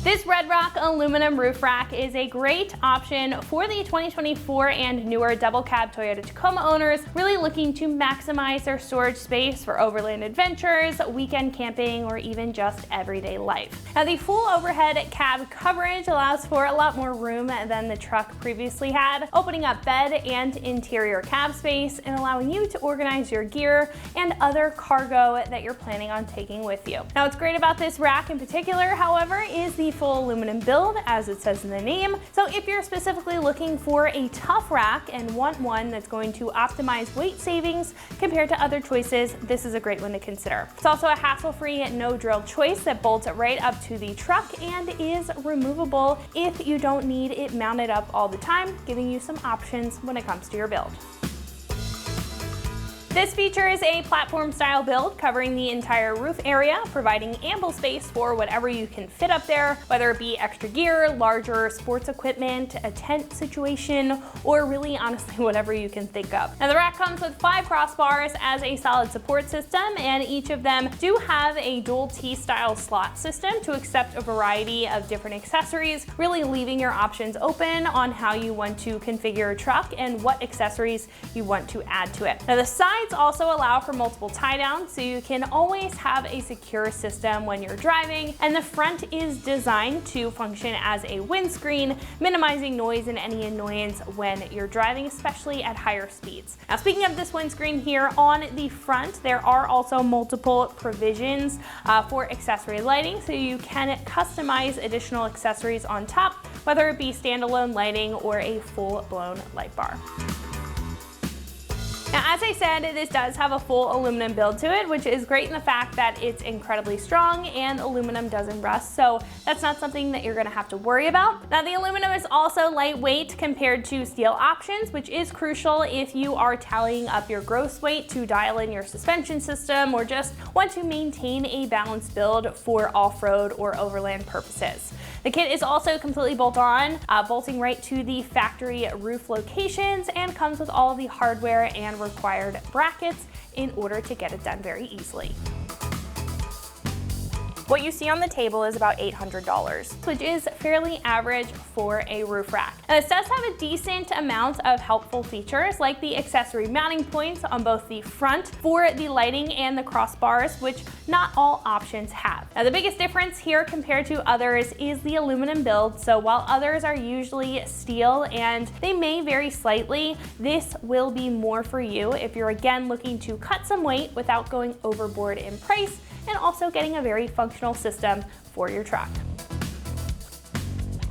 This RedRock aluminum roof rack is a great option for the 2024 and newer double cab Toyota Tacoma owners really looking to maximize their storage space for overland adventures, weekend camping, or even just everyday life. Now, the full overhead cab coverage allows for a lot more room than the truck previously had, opening up bed and interior cab space and allowing you to organize your gear and other cargo that you're planning on taking with you. Now, what's great about this rack in particular, however, is the full aluminum build, as it says in the name. So if you're specifically looking for a tough rack and want one that's going to optimize weight savings compared to other choices, this is a great one to consider. It's also a hassle-free, no-drill choice that bolts right up to the truck and is removable if you don't need it mounted up all the time, giving you some options when it comes to your build. This features a platform-style build covering the entire roof area, providing ample space for whatever you can fit up there, whether it be extra gear, larger sports equipment, a tent situation, or really honestly whatever you can think of. Now, the rack comes with 5 crossbars as a solid support system, and each of them do have a dual T-style slot system to accept a variety of different accessories, really leaving your options open on how you want to configure your truck and what accessories you want to add to it. Now, the sides also allow for multiple tie downs, so you can always have a secure system when you're driving, and the front is designed to function as a windscreen, minimizing noise and any annoyance when you're driving, especially at higher speeds. Now, speaking of this windscreen here on the front, there are also multiple provisions for accessory lighting, so you can customize additional accessories on top, whether it be standalone lighting or a full-blown light bar. Now, as I said, this does have a full aluminum build to it, which is great in the fact that it's incredibly strong and aluminum doesn't rust, so that's not something that you're gonna have to worry about. Now, the aluminum is also lightweight compared to steel options, which is crucial if you are tallying up your gross weight to dial in your suspension system or just want to maintain a balanced build for off-road or overland purposes. The kit is also completely bolt-on, bolting right to the factory roof locations, and comes with all of the hardware and required brackets in order to get it done very easily. What you see on the table is about $800, which is fairly average for a roof rack. Now, this does have a decent amount of helpful features, like the accessory mounting points on both the front for the lighting and the crossbars, which not all options have. Now, the biggest difference here compared to others is the aluminum build. So while others are usually steel and they may vary slightly, this will be more for you if you're again looking to cut some weight without going overboard in price, and also getting a very functional system for your truck.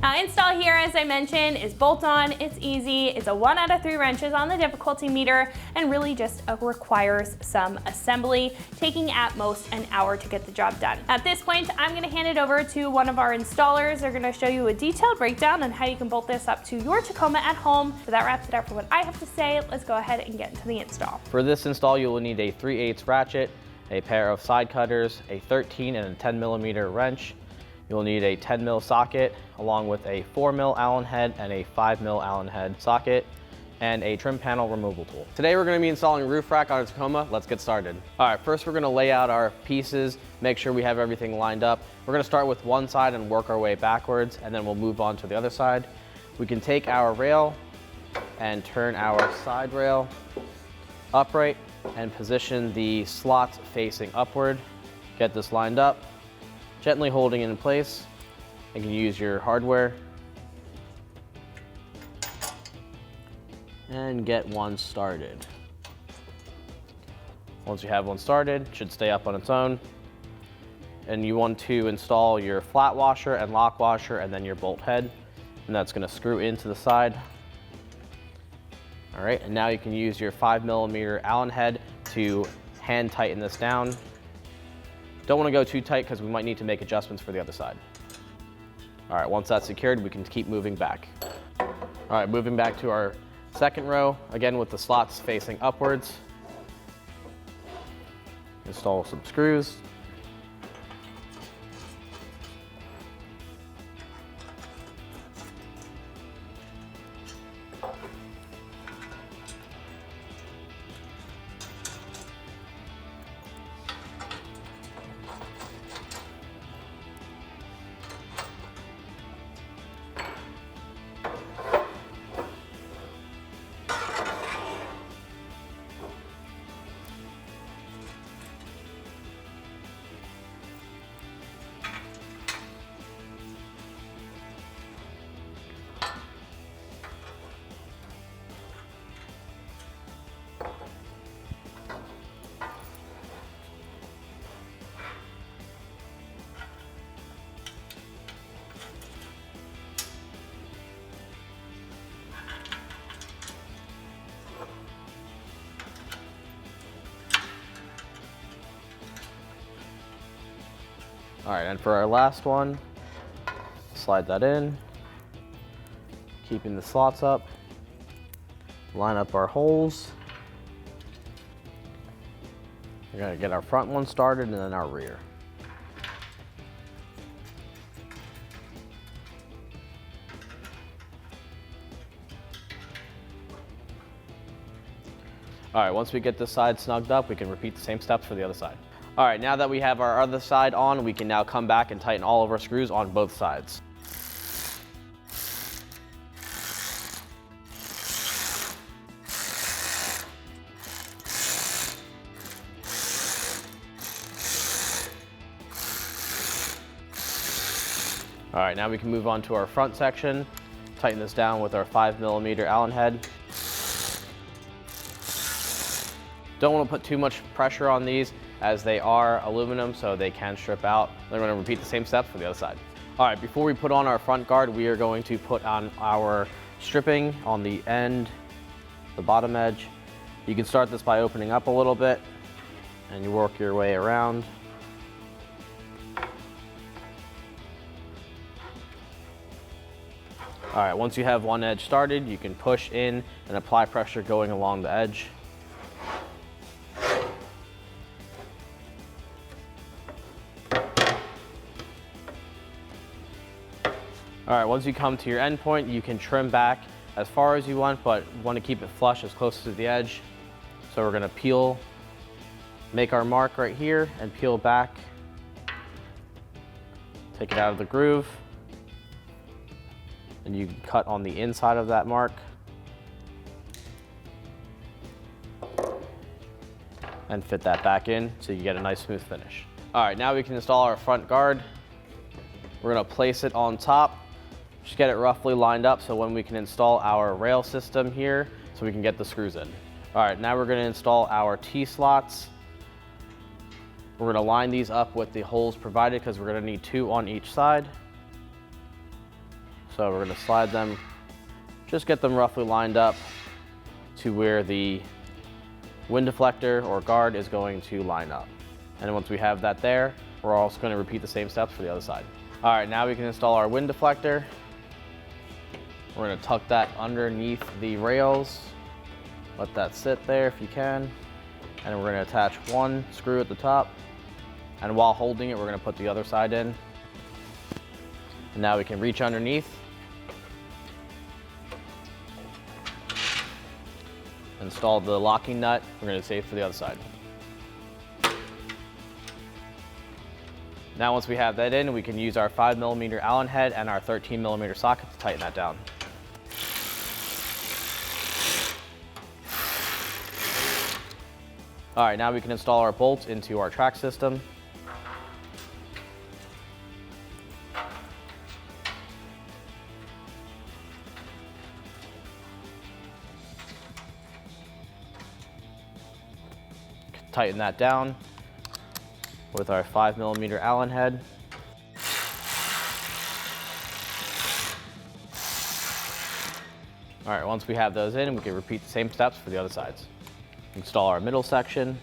Now, install here, as I mentioned, is bolt-on, it's easy, it's a 1 out of 3 wrenches on the difficulty meter, and really just requires some assembly, taking at most an hour to get the job done. At this point, I'm gonna hand it over to one of our installers. They're gonna show you a detailed breakdown on how you can bolt this up to your Tacoma at home. So that wraps it up for what I have to say. Let's go ahead and get into the install. For this install, you will need a 3/8 ratchet, a pair of side cutters, a 13 and a 10 millimeter wrench. You'll need a 10 mil socket along with a 4 mil Allen head and a 5 mil Allen head socket, and a trim panel removal tool. Today we're going to be installing a roof rack on a Tacoma. Let's get started. All right, first we're going to lay out our pieces, make sure we have everything lined up. We're going to start with one side and work our way backwards, and then we'll move on to the other side. We can take our rail and turn our side rail upright and position the slots facing upward. Get this lined up, gently holding it in place. You can use your hardware and get one started. Once you have one started, it should stay up on its own. And you want to install your flat washer and lock washer and then your bolt head. And that's gonna screw into the side. All right, and now you can use your 5 millimeter Allen head to hand tighten this down. Don't want to go too tight because we might need to make adjustments for the other side. All right, once that's secured, we can keep moving back. All right, moving back to our second row, again with the slots facing upwards. Install some screws. All right, and for our last one, slide that in, keeping the slots up, line up our holes. We're gonna get our front one started and then our rear. All right, once we get this side snugged up, we can repeat the same steps for the other side. All right, now that we have our other side on, we can now come back and tighten all of our screws on both sides. All right, now we can move on to our front section. Tighten this down with our 5mm Allen head. Don't want to put too much pressure on these as they are aluminum, so they can strip out. Then we're going to repeat the same steps for the other side. All right, before we put on our front guard, we are going to put on our stripping on the end, the bottom edge. You can start this by opening up a little bit and you work your way around. All right, once you have one edge started, you can push in and apply pressure going along the edge. All right, once you come to your end point, you can trim back as far as you want, but you want to keep it flush as close to the edge. So we're gonna peel, make our mark right here and peel back. Take it out of the groove. And you can cut on the inside of that mark. And fit that back in so you get a nice smooth finish. All right, now we can install our front guard. We're gonna place it on top. Just get it roughly lined up so when we can install our rail system here so we can get the screws in. All right, now we're gonna install our T-slots. We're gonna line these up with the holes provided because we're gonna need 2 on each side. So we're gonna slide them, just get them roughly lined up to where the wind deflector or guard is going to line up. And once we have that there, we're also gonna repeat the same steps for the other side. All right, now we can install our wind deflector. We're gonna tuck that underneath the rails. Let that sit there if you can. And we're gonna attach one screw at the top. And while holding it, we're gonna put the other side in. And now we can reach underneath. Install the locking nut. We're gonna save for the other side. Now once we have that in, we can use our 5mm Allen head and our 13mm socket to tighten that down. All right, now we can install our bolts into our track system. Tighten that down with our 5mm Allen head. All right, once we have those in, we can repeat the same steps for the other sides. Install our middle section.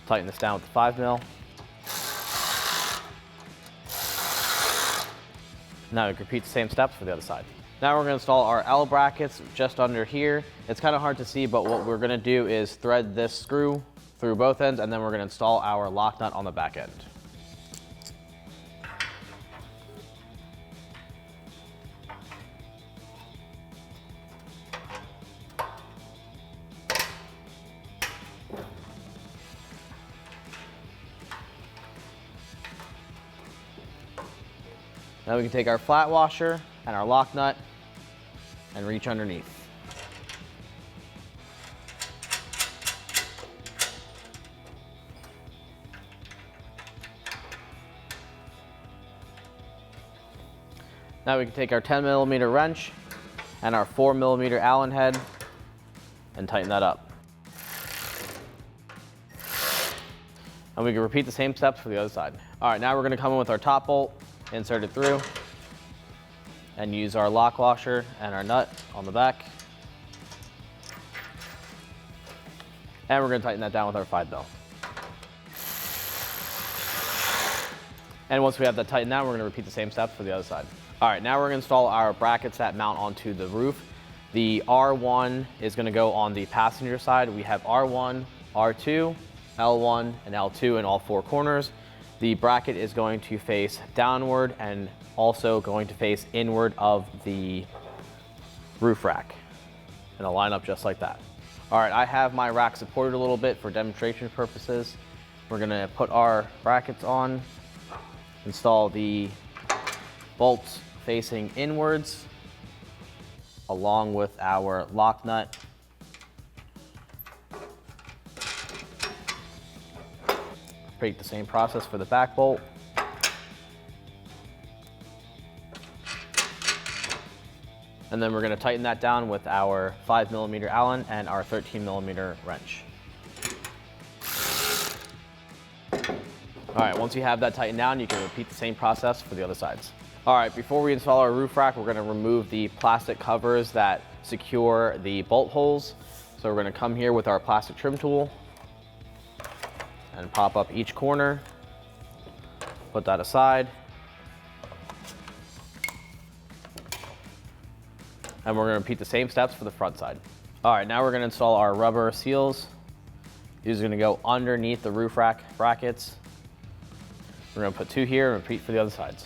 Tighten this down with the 5mm. Now we can repeat the same steps for the other side. Now we're going to install our L brackets just under here. It's kind of hard to see, but what we're going to do is thread this screw through both ends, and then we're going to install our lock nut on the back end. Now we can take our flat washer and our lock nut and reach underneath. Now we can take our 10mm wrench and our 4mm Allen head and tighten that up. And we can repeat the same steps for the other side. All right, now we're gonna come in with our top bolt, insert it through, and use our lock washer and our nut on the back. And we're gonna tighten that down with our 5mm. And once we have that tightened down, we're gonna repeat the same steps for the other side. All right, now we're gonna install our brackets that mount onto the roof. The R1 is gonna go on the passenger side. We have R1, R2, L1, and L2 in all 4 corners. The bracket is going to face downward and also going to face inward of the roof rack. And it'll line up just like that. All right, I have my rack supported a little bit for demonstration purposes. We're gonna put our brackets on, install the bolts facing inwards along with our lock nut. Repeat the same process for the back bolt. And then we're gonna tighten that down with our 5mm Allen and our 13mm wrench. All right, once you have that tightened down, you can repeat the same process for the other sides. All right, before we install our roof rack, we're gonna remove the plastic covers that secure the bolt holes. So we're gonna come here with our plastic trim tool and pop up each corner, put that aside. And we're gonna repeat the same steps for the front side. All right, now we're gonna install our rubber seals. These are gonna go underneath the roof rack brackets. We're gonna put 2 here and repeat for the other sides.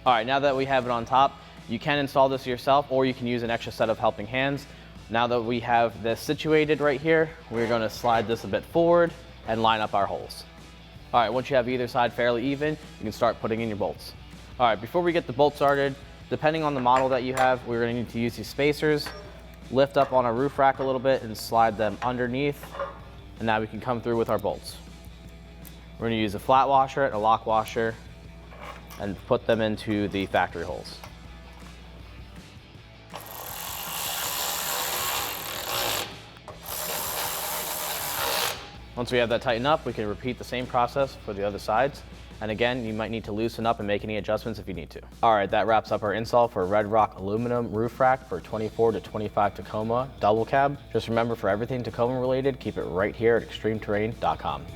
All right, now that we have it on top, you can install this yourself or you can use an extra set of helping hands. Now that we have this situated right here, we're gonna slide this a bit forward and line up our holes. All right, once you have either side fairly even, you can start putting in your bolts. All right, before we get the bolt started, depending on the model that you have, we're gonna need to use these spacers, lift up on our roof rack a little bit and slide them underneath. And now we can come through with our bolts. We're gonna use a flat washer and a lock washer and put them into the factory holes. Once we have that tightened up, we can repeat the same process for the other sides. And again, you might need to loosen up and make any adjustments if you need to. All right, that wraps up our install for RedRock aluminum roof rack for 24 to 25 Tacoma double cab. Just remember, for everything Tacoma related, keep it right here at ExtremeTerrain.com.